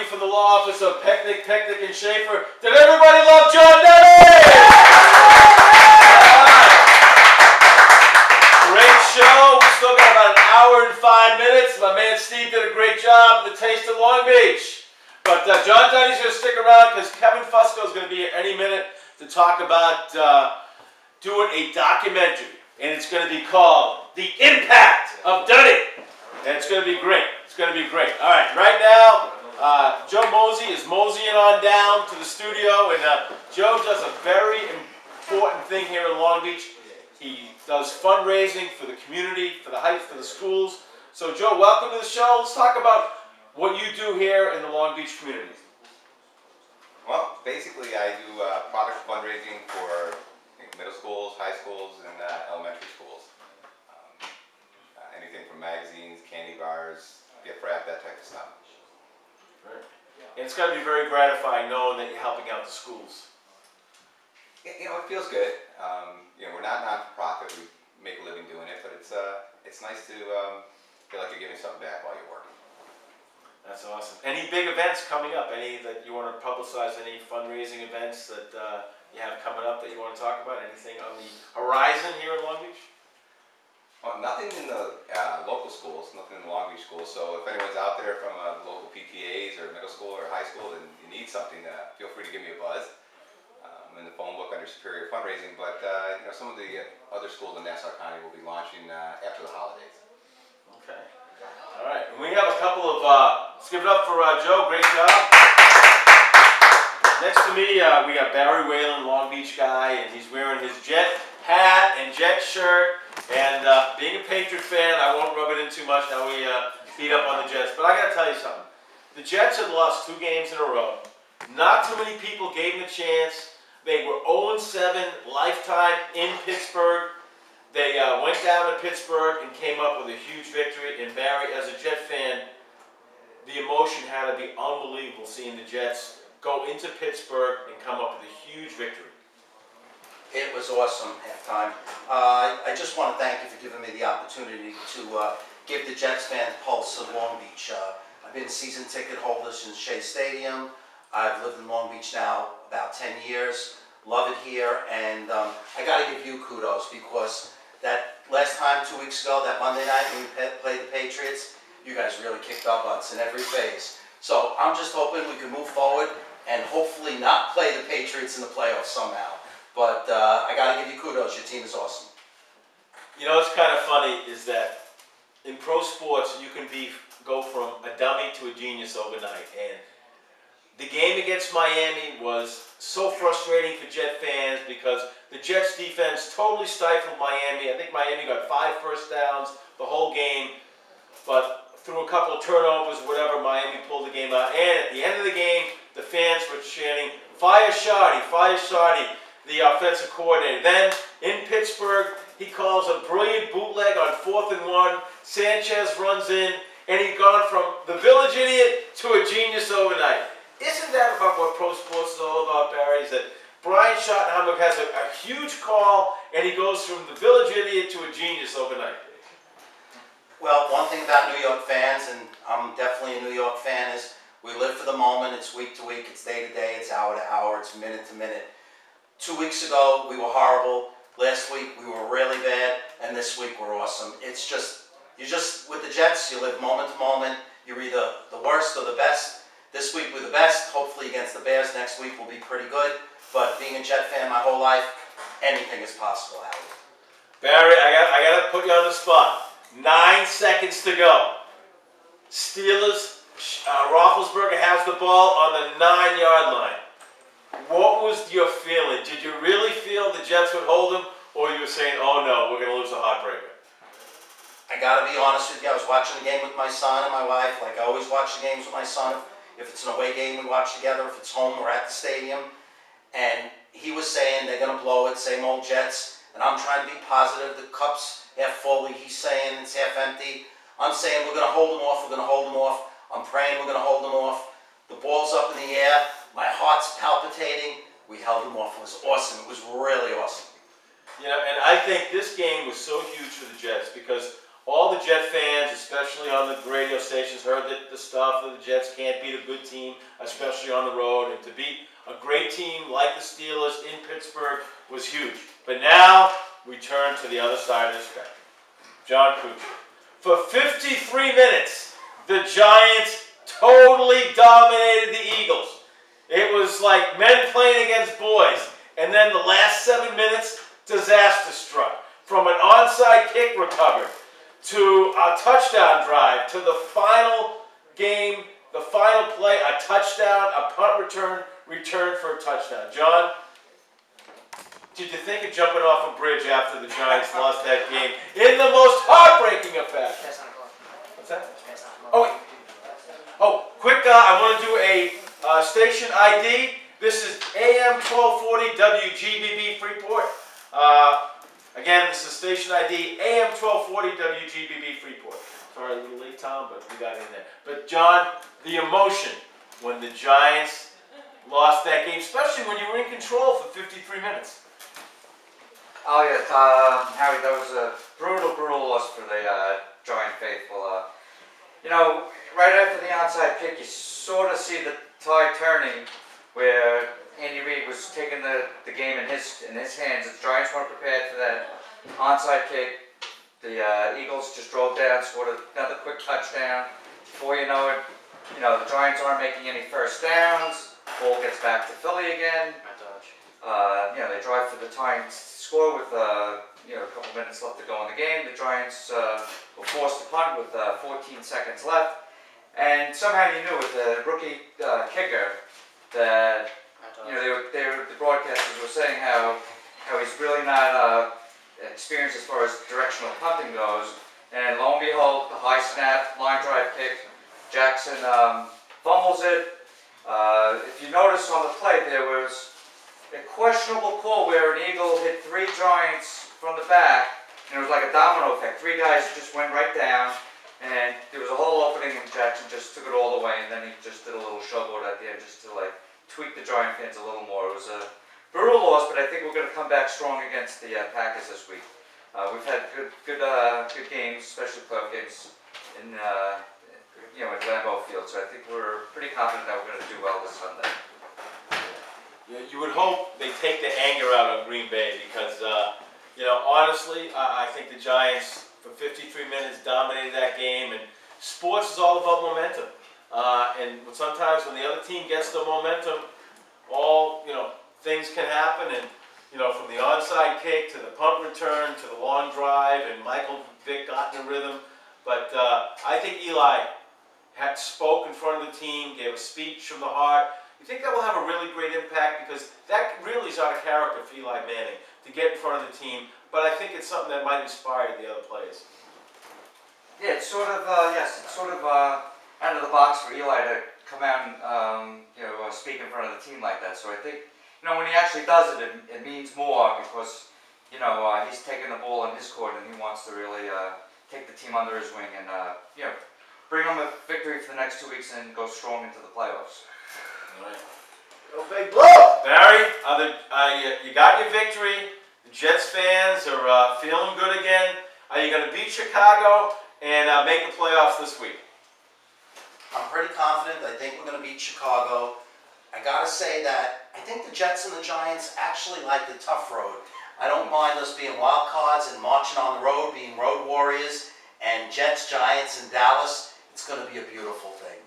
from the law office of Pecknick, and Schaefer. Did everybody love John Denny? Great show. We still got about an hour and 5 minutes. My man Steve did a great job in the Taste of Long Beach. But John Denny's going to stick around because Kevin Fusco is going to be here any minute to talk about doing a documentary. And it's going to be called The Impact of Denny. And it's going to be great. It's going to be great. All right, right now, Joe Mosey is moseying on down to the studio. And Joe does a very important thing here in Long Beach. He does fundraising for the community, for the Heights, for the schools. So Joe, welcome to the show. Let's talk about what you do here in the Long Beach community. Well, basically I do product fundraising for middle schools, high schools, and elementary schools. Anything from magazines, candy bars, gift wrap, that type of stuff. Right. And it's got to be very gratifying knowing that you're helping out the schools. You know, it feels good. You know, we're not non-for-profit. We make a living doing it, but it's nice to feel like you're giving something back while you're working. That's awesome. Any big events coming up? Any that you want to publicize? Any fundraising events that you have coming up that you want to talk about? Anything on the horizon here in Long Beach? Well, nothing in the local schools, nothing in the Long Beach schools. So if anyone's out there from local PTAs or middle school or high school and you need something, feel free to give me a buzz. In the phone book under Superior Fundraising. But you know, some of the other schools in Nassau County will be launching after the holidays. Okay. All right. And we have a couple of. Let's give it up for Joe. Great job. Next to me, we got Barry Whalen, Long Beach guy, and he's wearing his Jet hat and Jet shirt. And being a Patriot fan, I won't rub it in too much how we beat up on the Jets. But I got to tell you something. The Jets had lost 2 games in a row. Not too many people gave them a chance. They were 0-7 lifetime in Pittsburgh. They went down to Pittsburgh and came up with a huge victory. And Barry, as a Jet fan, the emotion had to be unbelievable seeing the Jets go into Pittsburgh and come up with a huge victory. It was awesome halftime. I just want to thank you for giving me the opportunity to give the Jets fans pulse of Long Beach. I've been season ticket holder since Shea Stadium. I've lived in Long Beach now about 10 years. Love it here, and I got to give you kudos because that last time, 2 weeks ago, that Monday night when we played the Patriots, you guys really kicked our butts in every phase. So I'm just hoping we can move forward and hopefully not play the Patriots in the playoffs somehow. But I got to give you kudos. Your team is awesome. You know what's kind of funny is that in pro sports you can go from a dummy to a genius overnight. And the game against Miami was so frustrating for Jet fans because the Jets defense totally stifled Miami. I think Miami got 5 first downs the whole game, but through a couple of turnovers, whatever, Miami pulled the game out. And at the end of the game, the fans were chanting, "Fire Shardy, fire Shardy," the offensive coordinator. Then in Pittsburgh, he calls a brilliant bootleg on 4th and 1. Sanchez runs in, and he's gone from the village idiot to a genius overnight. Isn't that about what pro sports is all about, Barry? Is that Brian Schottenheimer has a huge call, and he goes from the village idiot to a genius overnight? Well, one thing about New York fans, and I'm definitely a New York fan, is we live for the moment. It's week to week. It's day to day. It's hour to hour. It's minute to minute. 2 weeks ago, we were horrible. Last week, we were really bad. And this week, we're awesome. It's just, with the Jets, you live moment to moment. You're either the worst or the best. This week we're the best, hopefully against the Bears. Next week will be pretty good. But being a Jet fan my whole life, anything is possible, Howie. Barry, I got to put you on the spot. 9 seconds to go. Steelers, Roethlisberger has the ball on the 9-yard line. What was your feeling? Did you really feel the Jets would hold him, or you were saying, oh no, we're going to lose a heartbreaker? I got to be honest with you. I was watching the game with my son and my wife. Like I always watch the games with my son. If it's an away game, we watch together. If it's home, we're at the stadium. And he was saying they're going to blow it, same old Jets. And I'm trying to be positive. The cup's half full. He's saying it's half empty. I'm saying we're going to hold them off. We're going to hold them off. I'm praying we're going to hold them off. The ball's up in the air. My heart's palpitating. We held them off. It was awesome. It was really awesome. You know, and I think this game was so huge for the Jets because all the Jet fans, especially on the radio stations, heard the stuff that the Jets can't beat a good team, especially on the road, and to beat a great team like the Steelers in Pittsburgh was huge. But now we turn to the other side of the spectrum. John Kuchar. For 53 minutes, the Giants totally dominated the Eagles. It was like men playing against boys. And then the last 7 minutes, disaster struck. From an onside kick recovered, to a touchdown drive, to the final game, the final play, a touchdown, a punt return for a touchdown. John, did you think of jumping off a bridge after the Giants lost that game in the most heartbreaking effect? What's that? Oh, wait. Oh, quick, I want to do a station ID. This is AM 1240 WGBB Freeport. Again, this is station ID AM 1240 WGBB Freeport. Sorry, a little late, Tom, but we got in there. But John, the emotion when the Giants lost that game, especially when you were in control for 53 minutes. Oh yeah, Howie, that was a brutal loss for the Giant faithful. You know, right after the onside kick, you sort of see the tide turning, where Andy Reid was taking the game in his hands. The Giants weren't prepared for that onside kick. The Eagles just drove down, scored another quick touchdown. Before you know it, the Giants aren't making any first downs. Ball gets back to Philly again. They drive for the tying score with a couple minutes left to go in the game. The Giants were forced to punt with 14 seconds left, and somehow you knew with the rookie kicker that the broadcasters were saying how he's really not experienced as far as directional punting goes. And lo and behold, the high snap line drive kick, Jackson fumbles it. If you notice on the play, there was a questionable call where an Eagle hit 3 Giants from the back, and it was like a domino effect. 3 guys just went right down, and there was a whole opening, and Jackson just took it all away, and then he just did a little showboat at the end just to tweak the Giant fans a little more. It was a brutal loss, but I think we're going to come back strong against the Packers this week. We've had good games, especially playoff games in at Lambeau Field, so I think we're pretty confident that we're going to do well this Sunday. Yeah, you would hope they take the anger out on Green Bay because, honestly, I think the Giants for 53 minutes dominated that game, and sports is all about momentum. And sometimes when the other team gets the momentum, things can happen. And from the onside kick to the punt return to the long drive, and Michael Vick got in the rhythm. But I think Eli had spoke in front of the team, gave a speech from the heart. You think that will have a really great impact because that really is out of character for Eli Manning to get in front of the team. But I think it's something that might inspire the other players. Yeah, it's sort of out of the box for Eli to come out and speak in front of the team like that. So I think when he actually does it, it means more because he's taking the ball in his court and he wants to really take the team under his wing and bring them a victory for the next 2 weeks and go strong into the playoffs. All right. Go Big Blue! Barry, you got your victory. The Jets fans are feeling good again. Are you going to beat Chicago and make the playoffs this week? I'm pretty confident. I think we're going to beat Chicago. I got to say that I think the Jets and the Giants actually like the tough road. I don't mind us being wild cards and marching on the road, being road warriors, and Jets, Giants, and Dallas. It's going to be a beautiful thing.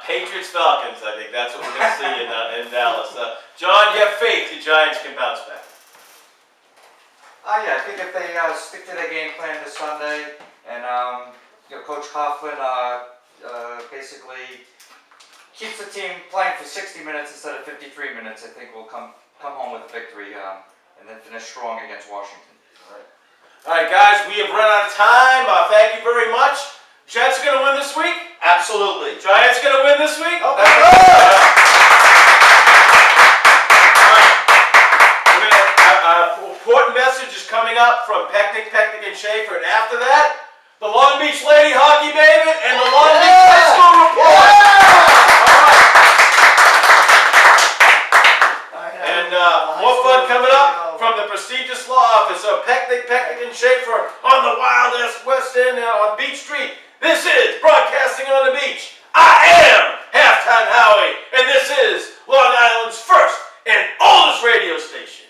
Patriots, Falcons, I think that's what we're going to see in Dallas. John, you have faith the Giants can bounce back? Yeah, I think if they stick to their game plan this Sunday, and Coach Coughlin basically keeps the team playing for 60 minutes instead of 53 minutes, I think we'll come home with a victory and then finish strong against Washington. All right, guys, we have run out of time. Thank you very much. Jets going to win this week? Absolutely. Giants going to win this week? Okay. An important message is coming up from Pechnick, and Schaefer, and after that, the Long Beach Lady Hockey Maven and the Long Beach High School Report. And more fun coming up from the prestigious law office of Pechnick, and Schaefer on the the Wild West End on Beach Street. This is Broadcasting on the Beach. I am Halftime Howie, and this is Long Island's first and oldest radio station.